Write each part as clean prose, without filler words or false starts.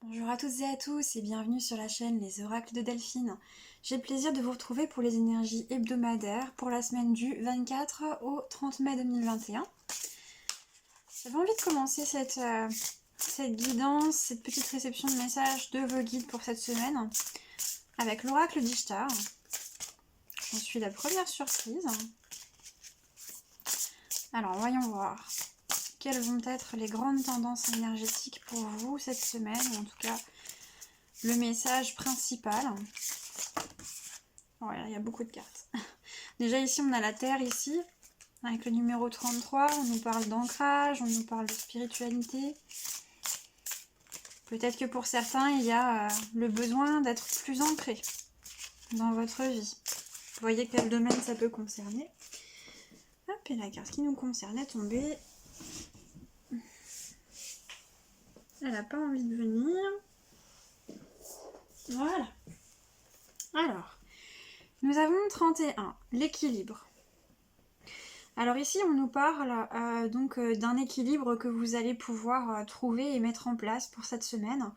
Bonjour à toutes et à tous et bienvenue sur la chaîne Les Oracles de Delphine. J'ai le plaisir de vous retrouver pour les énergies hebdomadaires pour la semaine du 24 au 30 mai 2021. J'avais envie de commencer cette guidance, cette petite réception de messages de vos guides pour cette semaine avec l'oracle d'Ishtar. J'en suis la première surprise. Alors voyons voir quelles vont être les grandes tendances énergétiques pour vous cette semaine, ou en tout cas le message principal. Voilà, il y a beaucoup de cartes. Déjà ici on a la Terre ici, avec le numéro 33, on nous parle d'ancrage, on nous parle de spiritualité. Peut-être que pour certains il y a le besoin d'être plus ancré dans votre vie. Vous voyez quel domaine ça peut concerner. Hop, et la carte qui nous concerne est tombée. Elle n'a pas envie de venir. Voilà. Alors, nous avons 31, l'équilibre. Alors ici, on nous parle donc d'un équilibre que vous allez pouvoir trouver et mettre en place pour cette semaine.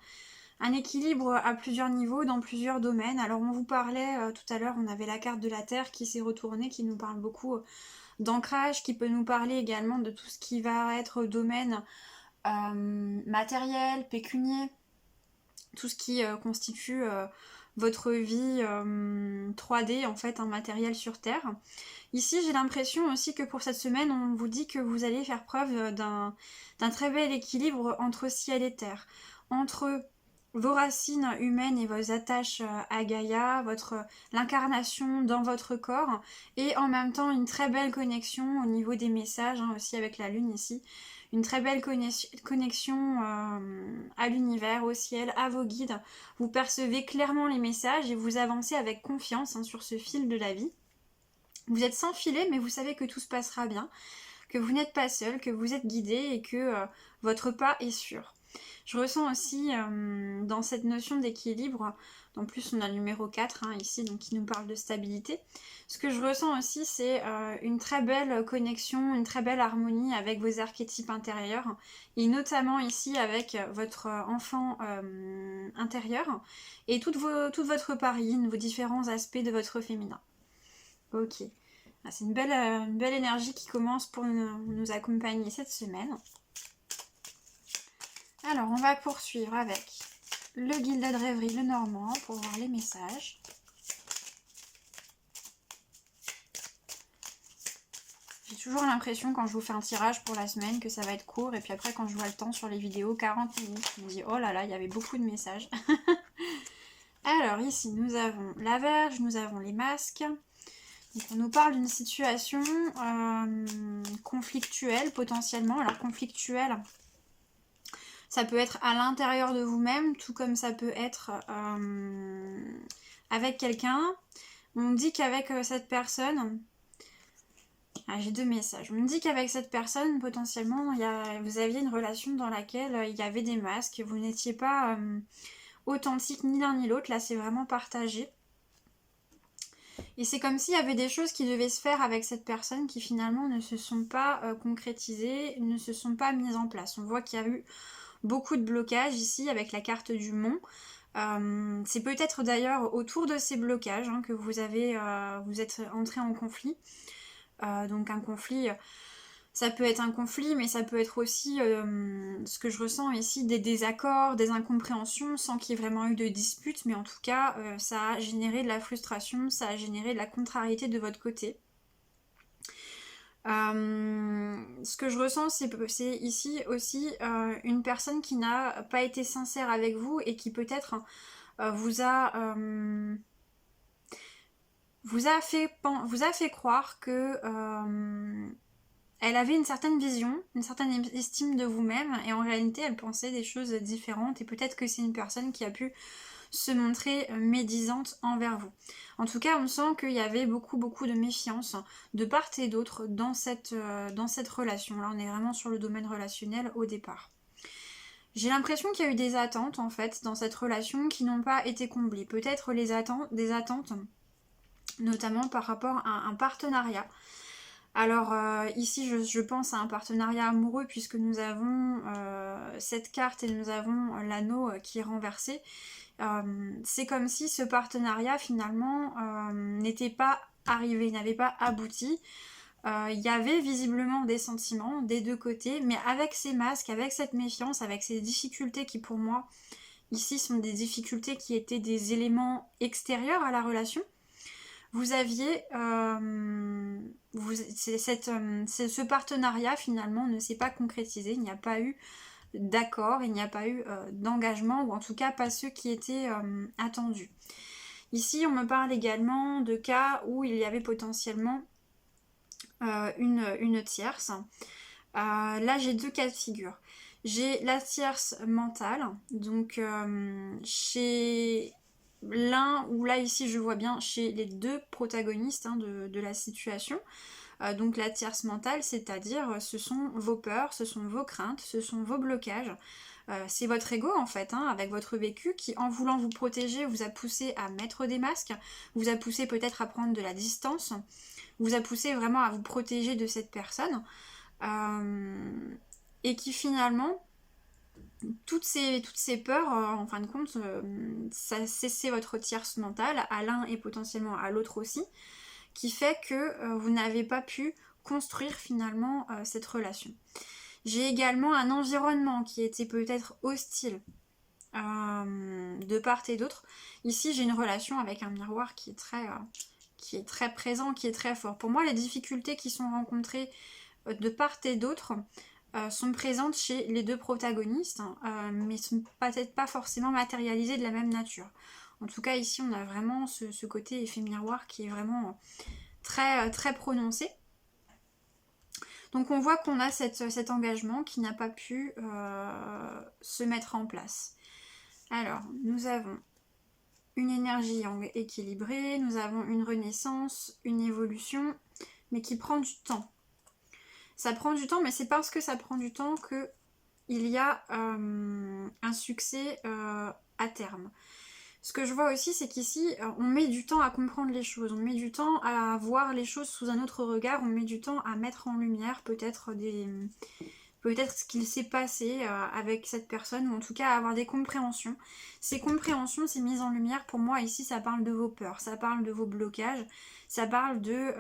Un équilibre à plusieurs niveaux, dans plusieurs domaines. Alors on vous parlait tout à l'heure, on avait la carte de la Terre qui s'est retournée, qui nous parle beaucoup d'ancrage, qui peut nous parler également de tout ce qui va être domaine matériel, pécunier, tout ce qui constitue votre vie 3D, en fait, un matériel sur Terre. Ici, j'ai l'impression aussi que pour cette semaine, on vous dit que vous allez faire preuve d'un très bel équilibre entre ciel et terre, entre vos racines humaines et vos attaches à Gaïa, l'incarnation dans votre corps, et en même temps une très belle connexion au niveau des messages, aussi avec la lune ici, une très belle connexion à l'univers, au ciel, à vos guides. Vous percevez clairement les messages et vous avancez avec confiance sur ce fil de la vie. Vous êtes sans filet, mais vous savez que tout se passera bien, que vous n'êtes pas seul, que vous êtes guidé et que votre pas est sûr. Je ressens aussi dans cette notion d'équilibre, en plus on a le numéro 4 ici, donc qui nous parle de stabilité. Ce que je ressens aussi, c'est une très belle connexion, une très belle harmonie avec vos archétypes intérieurs, et notamment ici avec votre enfant intérieur, et toute votre parine, vos différents aspects de votre féminin. Ok, c'est une belle énergie qui commence pour nous accompagner cette semaine. Alors, on va poursuivre avec le Gilded Rêverie, le Normand, pour voir les messages. J'ai toujours l'impression quand je vous fais un tirage pour la semaine que ça va être court, et puis après quand je vois le temps sur les vidéos, 40 minutes, je me dis oh là là, il y avait beaucoup de messages. Alors ici, nous avons la Verge, nous avons les masques. Donc on nous parle d'une situation conflictuelle potentiellement. Alors conflictuelle, ça peut être à l'intérieur de vous-même, tout comme ça peut être avec quelqu'un. On dit qu'avec cette personne... Ah, j'ai deux messages. On me dit qu'avec cette personne, potentiellement, vous aviez une relation dans laquelle il y avait des masques. Vous n'étiez pas authentique ni l'un ni l'autre. Là, c'est vraiment partagé. Et c'est comme s'il y avait des choses qui devaient se faire avec cette personne qui finalement ne se sont pas concrétisées, ne se sont pas mises en place. On voit qu'il y a eu beaucoup de blocages ici avec la carte du mont. C'est peut-être d'ailleurs autour de ces blocages que vous êtes entré en conflit. Donc un conflit, ça peut être un conflit, mais ça peut être aussi, ce que je ressens ici, des désaccords, des incompréhensions, sans qu'il y ait vraiment eu de dispute, mais en tout cas, ça a généré de la frustration, ça a généré de la contrariété de votre côté. Ce que je ressens, c'est ici aussi une personne qui n'a pas été sincère avec vous et qui peut-être vous a fait croire que elle avait une certaine vision, une certaine estime de vous-même, et en réalité elle pensait des choses différentes, et peut-être que c'est une personne qui a pu se montrer médisante envers vous. En tout cas, on sent qu'il y avait beaucoup de méfiance de part et d'autre dans cette relation. Là, on est vraiment sur le domaine relationnel au départ. J'ai l'impression qu'il y a eu des attentes, en fait, dans cette relation qui n'ont pas été comblées. Peut-être des attentes, notamment par rapport à un partenariat. Alors ici je pense à un partenariat amoureux puisque nous avons cette carte et nous avons l'anneau qui est renversé. C'est comme si ce partenariat finalement n'était pas arrivé, n'avait pas abouti. Il y avait visiblement des sentiments des deux côtés, mais avec ces masques, avec cette méfiance, avec ces difficultés qui pour moi ici sont des difficultés qui étaient des éléments extérieurs à la relation, vous aviez ce partenariat finalement ne s'est pas concrétisé, il n'y a pas eu d'accord, il n'y a pas eu d'engagement, ou en tout cas pas ceux qui étaient attendus. Ici on me parle également de cas où il y avait potentiellement une tierce. Là j'ai deux cas de figure. J'ai la tierce mentale, donc chez l'un, ou là ici je vois bien chez les deux protagonistes de la situation. Donc la tierce mentale, c'est-à-dire ce sont vos peurs, ce sont vos craintes, ce sont vos blocages. C'est votre ego en fait, avec votre vécu, qui en voulant vous protéger vous a poussé à mettre des masques, vous a poussé peut-être à prendre de la distance, vous a poussé vraiment à vous protéger de cette personne. Et qui finalement, toutes ces peurs, en fin de compte, ça c'est votre tierce mentale, à l'un et potentiellement à l'autre aussi, qui fait que vous n'avez pas pu construire finalement cette relation. J'ai également un environnement qui était peut-être hostile de part et d'autre. Ici j'ai une relation avec un miroir qui est très présent, qui est très fort. Pour moi, les difficultés qui sont rencontrées de part et d'autre sont présentes chez les deux protagonistes, mais ne sont peut-être pas forcément matérialisées de la même nature. En tout cas, ici, on a vraiment ce côté effet miroir qui est vraiment très, très prononcé. Donc on voit qu'on a cet engagement qui n'a pas pu se mettre en place. Alors, nous avons une énergie yang équilibrée, nous avons une renaissance, une évolution, mais qui prend du temps. Ça prend du temps, mais c'est parce que ça prend du temps que il y a un succès à terme. Ce que je vois aussi, c'est qu'ici, on met du temps à comprendre les choses, on met du temps à voir les choses sous un autre regard, on met du temps à mettre en lumière peut-être ce qu'il s'est passé avec cette personne, ou en tout cas à avoir des compréhensions. Ces compréhensions, ces mises en lumière, pour moi ici, ça parle de vos peurs, ça parle de vos blocages, ça parle de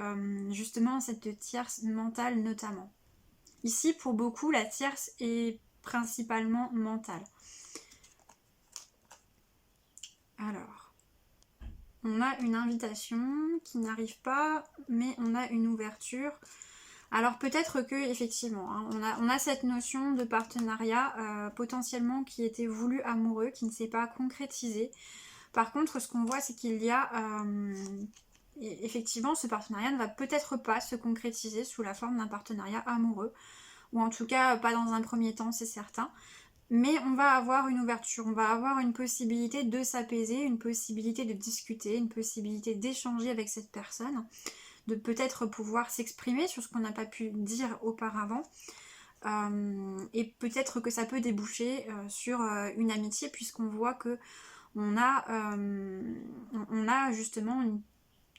justement cette tierce mentale notamment. Ici, pour beaucoup, la tierce est principalement mentale. Alors, on a une invitation qui n'arrive pas, mais on a une ouverture. Alors peut-être que effectivement, on a cette notion de partenariat potentiellement qui était voulu amoureux, qui ne s'est pas concrétisé. Par contre, ce qu'on voit, c'est qu'il y a effectivement, ce partenariat ne va peut-être pas se concrétiser sous la forme d'un partenariat amoureux, ou en tout cas pas dans un premier temps, c'est certain. Mais on va avoir une ouverture, on va avoir une possibilité de s'apaiser, une possibilité de discuter, une possibilité d'échanger avec cette personne, de peut-être pouvoir s'exprimer sur ce qu'on n'a pas pu dire auparavant. Et peut-être que ça peut déboucher sur une amitié, puisqu'on voit que on a justement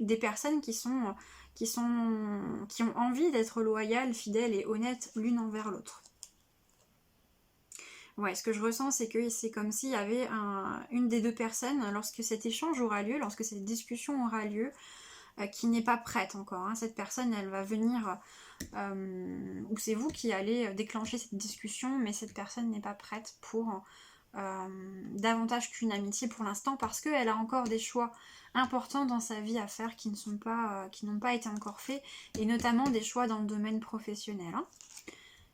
des personnes qui ont envie d'être loyales, fidèles et honnêtes l'une envers l'autre. Ouais, ce que je ressens, c'est que c'est comme s'il y avait une des deux personnes, lorsque cet échange aura lieu, lorsque cette discussion aura lieu, qui n'est pas prête encore. Cette personne, elle va venir, ou c'est vous qui allez déclencher cette discussion, mais cette personne n'est pas prête pour davantage qu'une amitié pour l'instant, parce qu'elle a encore des choix importants dans sa vie à faire qui n'ont pas été encore faits, et notamment des choix dans le domaine professionnel.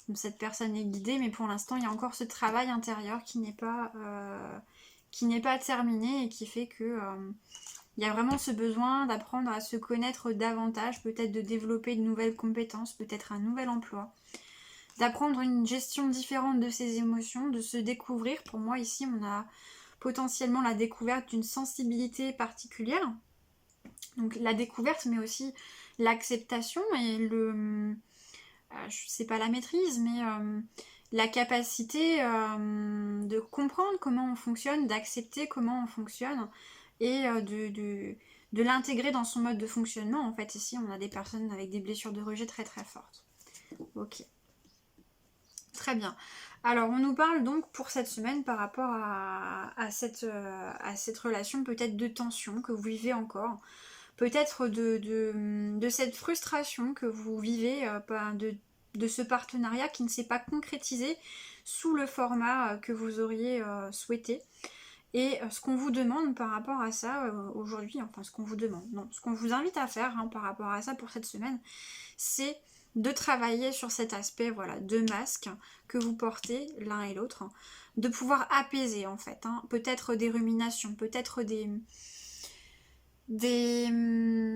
Donc cette personne est guidée, mais pour l'instant, il y a encore ce travail intérieur qui n'est pas terminé, et qui fait que il y a vraiment ce besoin d'apprendre à se connaître davantage, peut-être de développer de nouvelles compétences, peut-être un nouvel emploi, d'apprendre une gestion différente de ses émotions, de se découvrir. Pour moi, ici, on a potentiellement la découverte d'une sensibilité particulière. Donc la découverte, mais aussi l'acceptation et c'est pas la maîtrise, mais la capacité de comprendre comment on fonctionne, d'accepter comment on fonctionne, et de de l'intégrer dans son mode de fonctionnement. En fait, ici, on a des personnes avec des blessures de rejet très très fortes. Ok. Très bien. Alors, on nous parle donc pour cette semaine par rapport à cette relation peut-être de tension que vous vivez encore. Peut-être de cette frustration que vous vivez de ce partenariat qui ne s'est pas concrétisé sous le format que vous auriez souhaité. Et ce qu'on vous demande par rapport à ça aujourd'hui, enfin ce qu'on vous demande, non, ce qu'on vous invite à faire par rapport à ça pour cette semaine, c'est de travailler sur cet aspect voilà, de masque que vous portez l'un et l'autre, de pouvoir apaiser en fait, peut-être des ruminations, peut-être des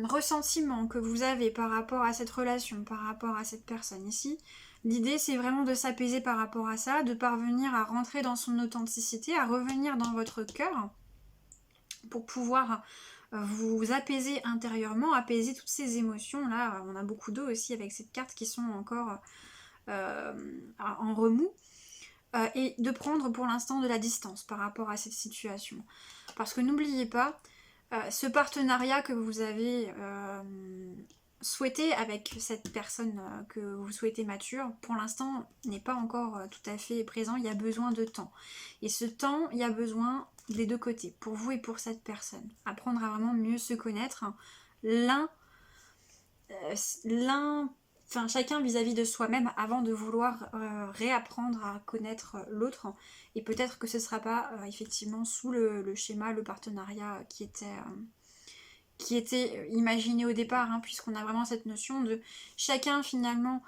ressentiments que vous avez par rapport à cette relation, par rapport à cette personne ici. L'idée c'est vraiment de s'apaiser par rapport à ça, de parvenir à rentrer dans son authenticité, à revenir dans votre cœur pour pouvoir vous apaiser intérieurement, apaiser toutes ces émotions. Là, on a beaucoup d'eau aussi avec cette carte qui sont encore en remous. Et de prendre pour l'instant de la distance par rapport à cette situation. Parce que n'oubliez pas, ce partenariat que vous avez souhaité avec cette personne que vous souhaitez mature, pour l'instant n'est pas encore tout à fait présent, il y a besoin de temps. Et ce temps, il y a besoin des deux côtés, pour vous et pour cette personne. Apprendre à vraiment mieux se connaître, chacun vis-à-vis de soi-même avant de vouloir réapprendre à connaître l'autre. Et peut-être que ce ne sera pas effectivement sous le schéma, le partenariat qui était imaginé au départ, puisqu'on a vraiment cette notion de chacun finalement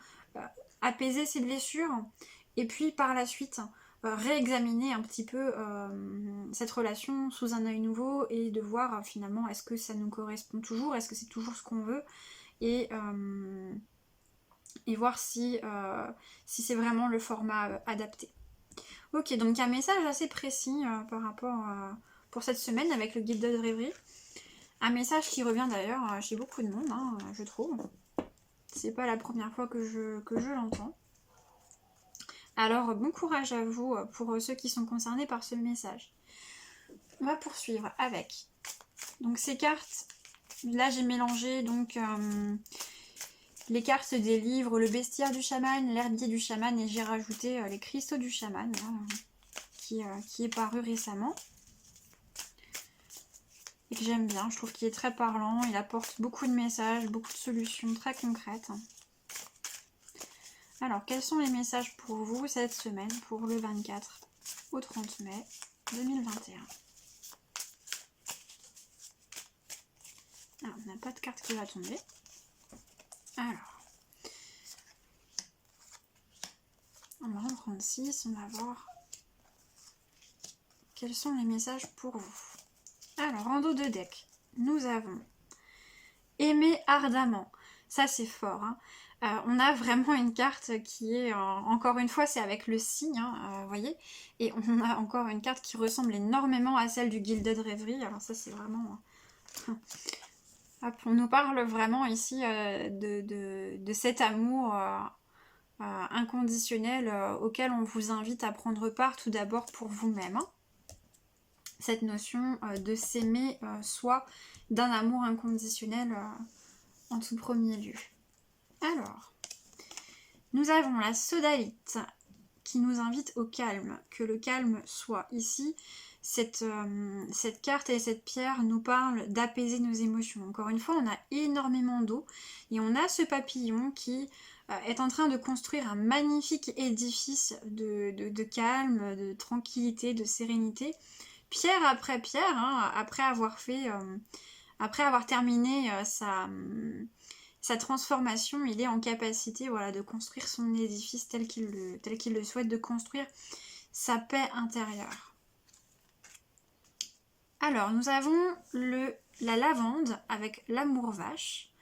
apaiser ses blessures et puis par la suite réexaminer un petit peu cette relation sous un œil nouveau et de voir finalement est-ce que ça nous correspond toujours, est-ce que c'est toujours ce qu'on veut et voir si c'est vraiment le format adapté. Ok, donc il y a un message assez précis par rapport pour cette semaine avec le guide de rêverie. Un message qui revient d'ailleurs chez beaucoup de monde, je trouve. C'est pas la première fois que je l'entends. Alors, bon courage à vous pour ceux qui sont concernés par ce message. On va poursuivre avec donc ces cartes. Là, j'ai mélangé donc les cartes des livres, le bestiaire du chaman, l'herbier du chaman et j'ai rajouté les cristaux du chaman qui est paru récemment. Et que j'aime bien, je trouve qu'il est très parlant, il apporte beaucoup de messages, beaucoup de solutions très concrètes. Alors, quels sont les messages pour vous cette semaine, pour le 24 au 30 mai 2021 ? Alors, on n'a pas de carte qui va tomber. Alors, on va en prendre 6, on va voir quels sont les messages pour vous. Alors, en dos de deck, nous avons aimer ardemment. Ça, c'est fort. On a vraiment une carte qui est, encore une fois, c'est avec le signe, vous voyez. Et on a encore une carte qui ressemble énormément à celle du Gilded Rêverie. Alors ça, c'est vraiment... Hop, on nous parle vraiment ici de cet amour inconditionnel auquel on vous invite à prendre part tout d'abord pour vous-même. Cette notion de s'aimer soi, d'un amour inconditionnel en tout premier lieu. Alors, nous avons la sodalite qui nous invite au calme, que le calme soit. Ici, cette carte et cette pierre nous parlent d'apaiser nos émotions. Encore une fois, on a énormément d'eau et on a ce papillon qui est en train de construire un magnifique édifice de calme, de tranquillité, de sérénité. Pierre après pierre, après avoir terminé sa transformation, il est en capacité de construire son édifice tel qu'il le souhaite, de construire sa paix intérieure. Alors, nous avons la lavande avec l'amour vache.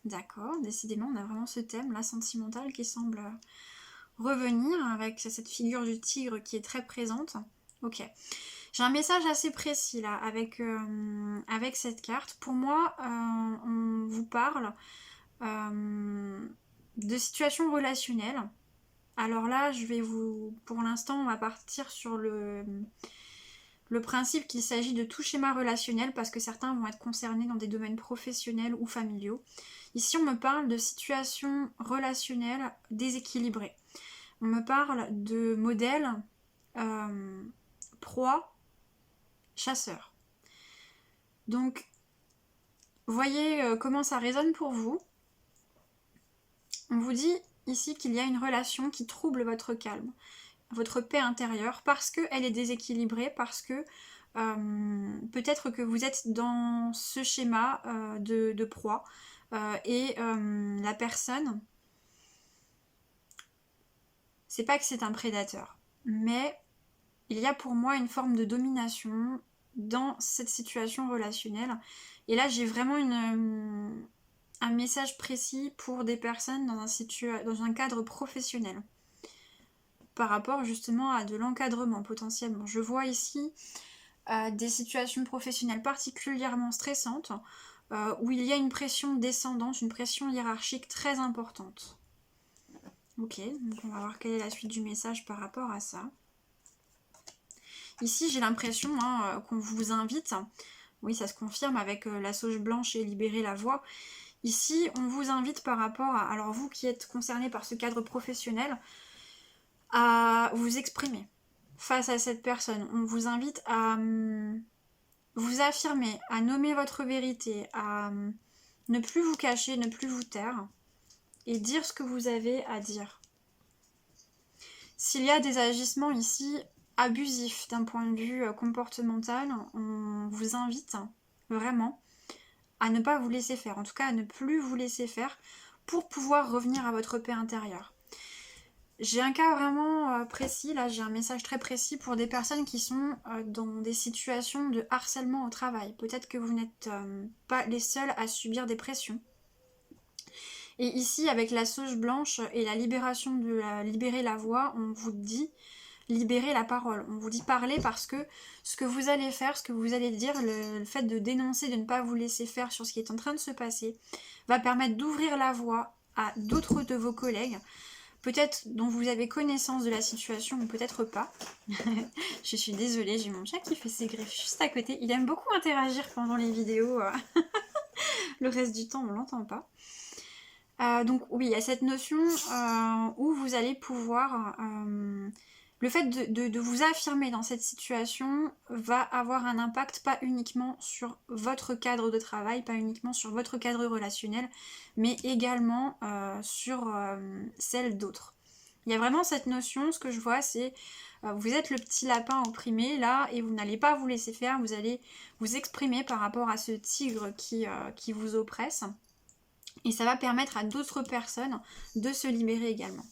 D'accord, décidément, on a vraiment ce thème-là sentimental qui semble revenir avec cette figure du tigre qui est très présente. Ok. J'ai un message assez précis là avec cette carte. Pour moi, on vous parle de situations relationnelles. Alors là, pour l'instant, on va partir sur le principe qu'il s'agit de tout schéma relationnel parce que certains vont être concernés dans des domaines professionnels ou familiaux. Ici, on me parle de situations relationnelles déséquilibrées. On me parle de modèles proie, chasseur. Donc, voyez comment ça résonne pour vous. On vous dit ici qu'il y a une relation qui trouble votre calme, votre paix intérieure, parce qu'elle est déséquilibrée, parce que peut-être que vous êtes dans ce schéma de proie et la personne, c'est pas que c'est un prédateur, mais il y a pour moi une forme de domination dans cette situation relationnelle. Et là, j'ai vraiment un message précis pour des personnes dans un cadre professionnel. Par rapport justement à de l'encadrement potentiellement. Je vois ici des situations professionnelles particulièrement stressantes où il y a une pression descendante, une pression hiérarchique très importante. Ok, donc on va voir quelle est la suite du message par rapport à ça. Ici, j'ai l'impression qu'on vous invite, oui, ça se confirme avec la sauge blanche et libérer la voix. Ici, on vous invite par rapport à, alors vous qui êtes concerné par ce cadre professionnel, à vous exprimer face à cette personne. On vous invite à vous affirmer, à nommer votre vérité, à ne plus vous cacher, ne plus vous taire et dire ce que vous avez à dire. S'il y a des agissements ici abusifs d'un point de vue comportemental, on vous invite vraiment à ne pas vous laisser faire, en tout cas à ne plus vous laisser faire pour pouvoir revenir à votre paix intérieure. J'ai un cas vraiment précis, là j'ai un message très précis pour des personnes qui sont dans des situations de harcèlement au travail. Peut-être que vous n'êtes pas les seuls à subir des pressions. Et ici, avec la sauge blanche et la libération de libérer la voix, on vous dit libérer la parole. On vous dit parler parce que ce que vous allez faire, ce que vous allez dire, le fait de dénoncer, de ne pas vous laisser faire sur ce qui est en train de se passer, va permettre d'ouvrir la voie à d'autres de vos collègues, peut-être dont vous avez connaissance de la situation ou peut-être pas. Je suis désolée, j'ai mon chat qui fait ses griffes juste à côté. Il aime beaucoup interagir pendant les vidéos. Le reste du temps, on l'entend pas. Donc oui, il y a cette notion où vous allez pouvoir... le fait de vous affirmer dans cette situation va avoir un impact pas uniquement sur votre cadre de travail, pas uniquement sur votre cadre relationnel, mais également sur celle d'autres. Il y a vraiment cette notion, ce que je vois, c'est vous êtes le petit lapin opprimé là et vous n'allez pas vous laisser faire, vous allez vous exprimer par rapport à ce tigre qui vous oppresse. Et ça va permettre à d'autres personnes de se libérer également.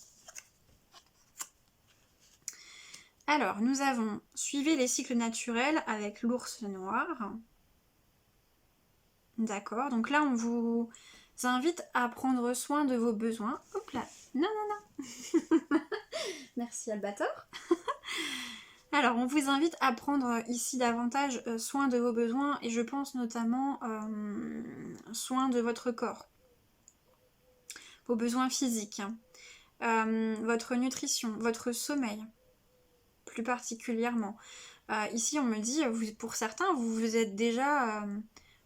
Alors, nous avons suivi les cycles naturels avec l'ours noir. D'accord, donc là on vous invite à prendre soin de vos besoins. Hop là, non, non, non. Merci Albator. Alors, on vous invite à prendre ici davantage soin de vos besoins et je pense notamment soin de votre corps. Vos besoins physiques, votre nutrition, votre sommeil, plus particulièrement. Ici, on me dit, pour certains, vous êtes déjà...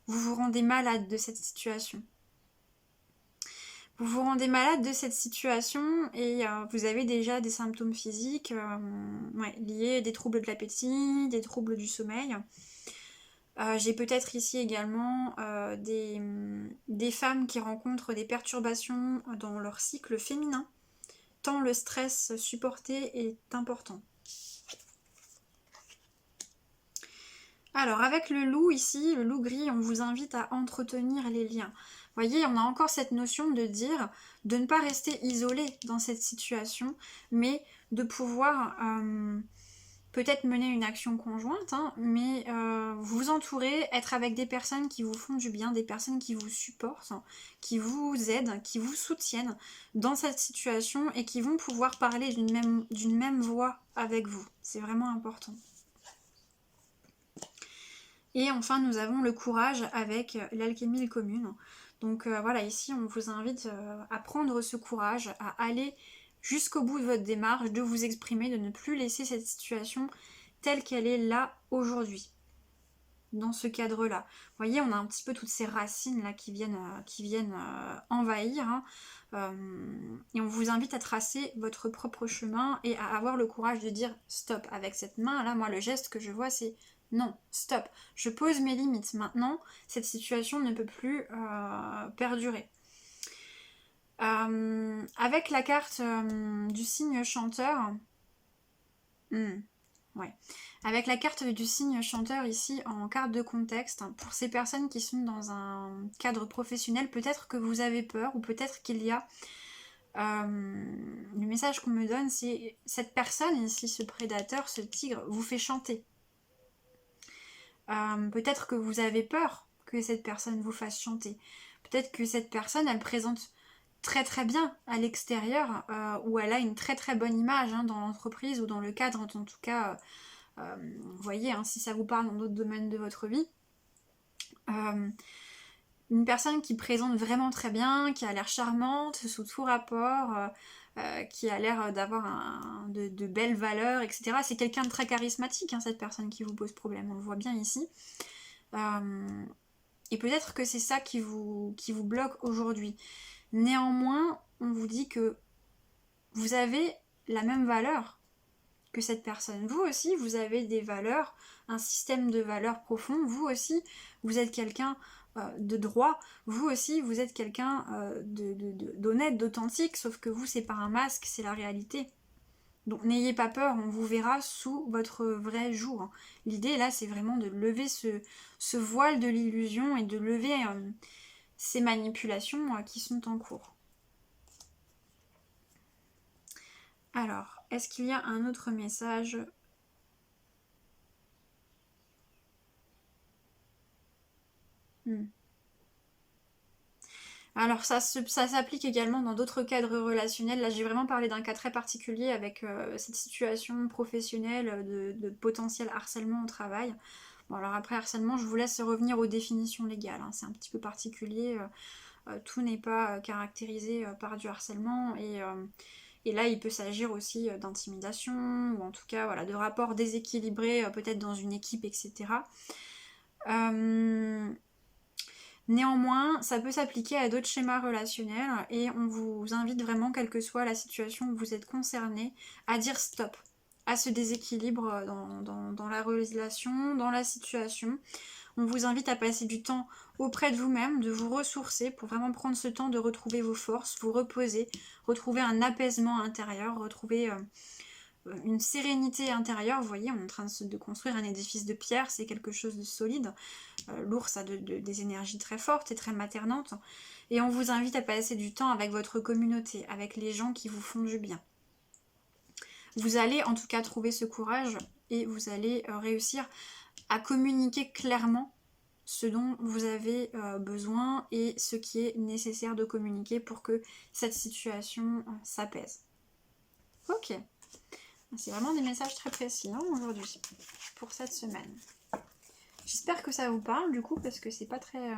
vous vous rendez malade de cette situation. Vous vous rendez malade de cette situation et vous avez déjà des symptômes physiques liés à des troubles de l'appétit, des troubles du sommeil. J'ai peut-être ici également des femmes qui rencontrent des perturbations dans leur cycle féminin, tant le stress supporté est important. Alors avec le loup ici, le loup gris, on vous invite à entretenir les liens. Vous voyez, on a encore cette notion de dire de ne pas rester isolé dans cette situation, mais de pouvoir peut-être mener une action conjointe, mais vous entourer, être avec des personnes qui vous font du bien, des personnes qui vous supportent, qui vous aident, qui vous soutiennent dans cette situation et qui vont pouvoir parler d'une même voix avec vous. C'est vraiment important. Et enfin, nous avons le courage avec l'alchimie commune. Donc voilà, ici, on vous invite à prendre ce courage, à aller jusqu'au bout de votre démarche, de vous exprimer, de ne plus laisser cette situation telle qu'elle est là aujourd'hui, dans ce cadre-là. Vous voyez, on a un petit peu toutes ces racines là qui viennent envahir, hein. Et on vous invite à tracer votre propre chemin et à avoir le courage de dire stop. Avec cette main là, moi le geste que je vois c'est non, stop. Je pose mes limites. Maintenant, cette situation ne peut plus perdurer. Avec la carte du signe chanteur, ouais. Avec la carte du signe chanteur ici en carte de contexte, pour ces personnes qui sont dans un cadre professionnel, peut-être que vous avez peur ou peut-être qu'il y a... le message qu'on me donne, c'est cette personne ici, ce prédateur, ce tigre, vous fait chanter. Peut-être que vous avez peur que cette personne vous fasse chanter. Peut-être que cette personne, elle présente très très bien à l'extérieur, ou elle a une très très bonne image hein, dans l'entreprise ou dans le cadre en tout cas... vous voyez, hein, si ça vous parle dans d'autres domaines de votre vie, une personne qui présente vraiment très bien, qui a l'air charmante sous tout rapport, qui a l'air d'avoir de belles valeurs, etc. C'est quelqu'un de très charismatique, hein, cette personne qui vous pose problème, on le voit bien ici. Et peut-être que c'est ça qui vous bloque aujourd'hui. Néanmoins, on vous dit que vous avez la même valeur que cette personne. Vous aussi, vous avez des valeurs, un système de valeurs profond. Vous aussi, vous êtes quelqu'un de droit. Vous aussi, vous êtes quelqu'un d'honnête, d'authentique, sauf que vous, c'est pas un masque, c'est la réalité. Donc n'ayez pas peur, on vous verra sous votre vrai jour. L'idée là, c'est vraiment de lever ce voile de l'illusion et de lever ces manipulations qui sont en cours. Alors, est-ce qu'il y a un autre message ? Alors ça s'applique également dans d'autres cadres relationnels. Là j'ai vraiment parlé d'un cas très particulier avec cette situation professionnelle de potentiel harcèlement au travail. Bon alors après harcèlement je vous laisse revenir aux définitions légales, hein. C'est un petit peu particulier. Tout n'est pas caractérisé par du harcèlement et là il peut s'agir aussi d'intimidation ou en tout cas voilà, de rapports déséquilibrés peut-être dans une équipe, etc. Néanmoins, ça peut s'appliquer à d'autres schémas relationnels et on vous invite vraiment, quelle que soit la situation où vous êtes concerné, à dire stop à ce déséquilibre dans la relation, dans la situation. On vous invite à passer du temps auprès de vous-même, de vous ressourcer pour vraiment prendre ce temps de retrouver vos forces, vous reposer, retrouver un apaisement intérieur, retrouver une sérénité intérieure. Vous voyez, on est en train de construire un édifice de pierre, c'est quelque chose de solide. L'ours a des énergies très fortes et très maternantes. Et on vous invite à passer du temps avec votre communauté, avec les gens qui vous font du bien. Vous allez en tout cas trouver ce courage et vous allez réussir à communiquer clairement ce dont vous avez besoin et ce qui est nécessaire de communiquer pour que cette situation s'apaise. Ok. C'est vraiment des messages très précis hein, aujourd'hui, pour cette semaine. J'espère que ça vous parle du coup, parce que c'est pas très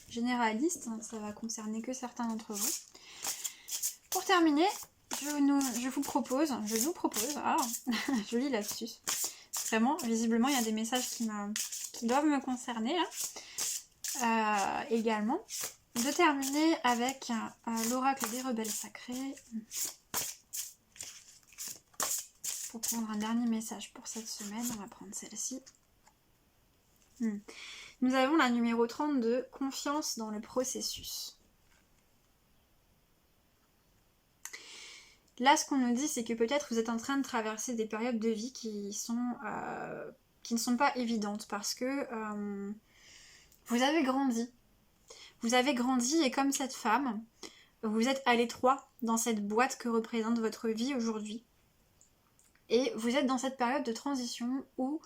généraliste, hein, ça va concerner que certains d'entre vous. Pour terminer, je vous propose, ah, joli lapsus. Vraiment, visiblement, il y a des messages qui doivent me concerner là. Également, de terminer avec l'oracle des rebelles sacrés. Pour prendre un dernier message pour cette semaine, on va prendre celle-ci. Nous avons la numéro 32, confiance dans le processus. Là, ce qu'on nous dit, c'est que peut-être vous êtes en train de traverser des périodes de vie qui ne sont pas évidentes parce que vous avez grandi. Vous avez grandi et comme cette femme, vous êtes à l'étroit dans cette boîte que représente votre vie aujourd'hui. Et vous êtes dans cette période de transition où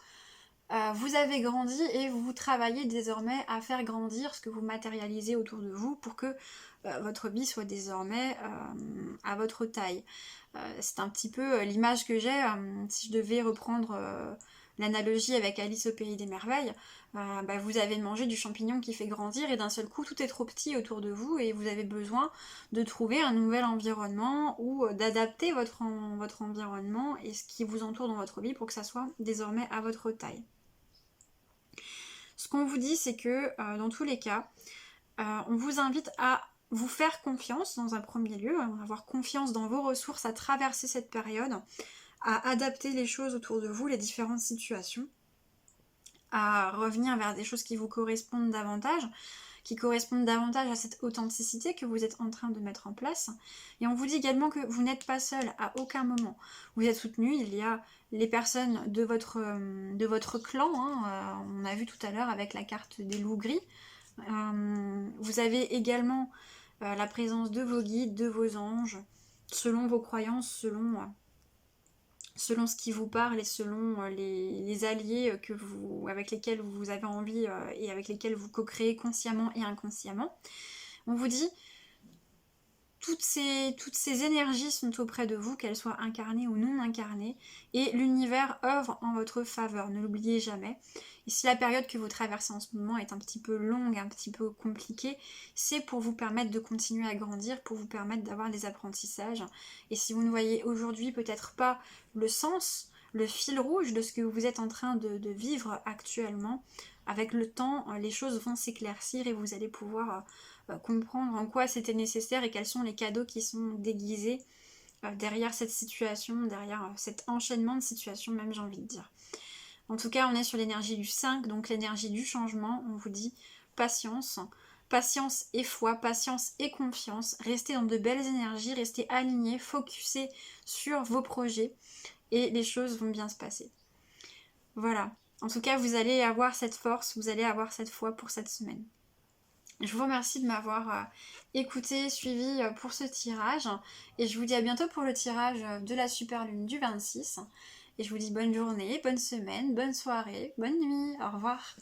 vous avez grandi et vous travaillez désormais à faire grandir ce que vous matérialisez autour de vous pour que votre vie soit désormais à votre taille. C'est un petit peu l'image que j'ai, si je devais reprendre l'analogie avec Alice au pays des merveilles, vous avez mangé du champignon qui fait grandir et d'un seul coup tout est trop petit autour de vous et vous avez besoin de trouver un nouvel environnement ou d'adapter votre environnement et ce qui vous entoure dans votre vie pour que ça soit désormais à votre taille. Ce qu'on vous dit, c'est que dans tous les cas, on vous invite à vous faire confiance dans un premier lieu, à avoir confiance dans vos ressources, à traverser cette période, à adapter les choses autour de vous, les différentes situations, à revenir vers des choses qui vous correspondent davantage, qui correspondent davantage à cette authenticité que vous êtes en train de mettre en place. Et on vous dit également que vous n'êtes pas seul à aucun moment. Vous êtes soutenu, il y a les personnes de votre clan, on a vu tout à l'heure avec la carte des loups gris. Vous avez également la présence de vos guides, de vos anges, selon vos croyances, selon ce qui vous parle et selon les alliés avec lesquels vous avez envie et avec lesquels vous co-créez consciemment et inconsciemment. On vous dit, toutes ces énergies sont auprès de vous, qu'elles soient incarnées ou non incarnées, et l'univers œuvre en votre faveur, ne l'oubliez jamais. Et si la période que vous traversez en ce moment est un petit peu longue, un petit peu compliquée, c'est pour vous permettre de continuer à grandir, pour vous permettre d'avoir des apprentissages. Et si vous ne voyez aujourd'hui peut-être pas le sens, le fil rouge de ce que vous êtes en train de vivre actuellement, avec le temps, les choses vont s'éclaircir et vous allez pouvoir comprendre en quoi c'était nécessaire et quels sont les cadeaux qui sont déguisés derrière cette situation, derrière cet enchaînement de situations même, j'ai envie de dire. En tout cas, on est sur l'énergie du 5, donc l'énergie du changement. On vous dit patience, patience et foi, patience et confiance. Restez dans de belles énergies, restez alignés, focusez sur vos projets et les choses vont bien se passer. Voilà. En tout cas, vous allez avoir cette force, vous allez avoir cette foi pour cette semaine. Je vous remercie de m'avoir écouté, suivi pour ce tirage. Et je vous dis à bientôt pour le tirage de la super lune du 26. Et je vous dis bonne journée, bonne semaine, bonne soirée, bonne nuit. Au revoir.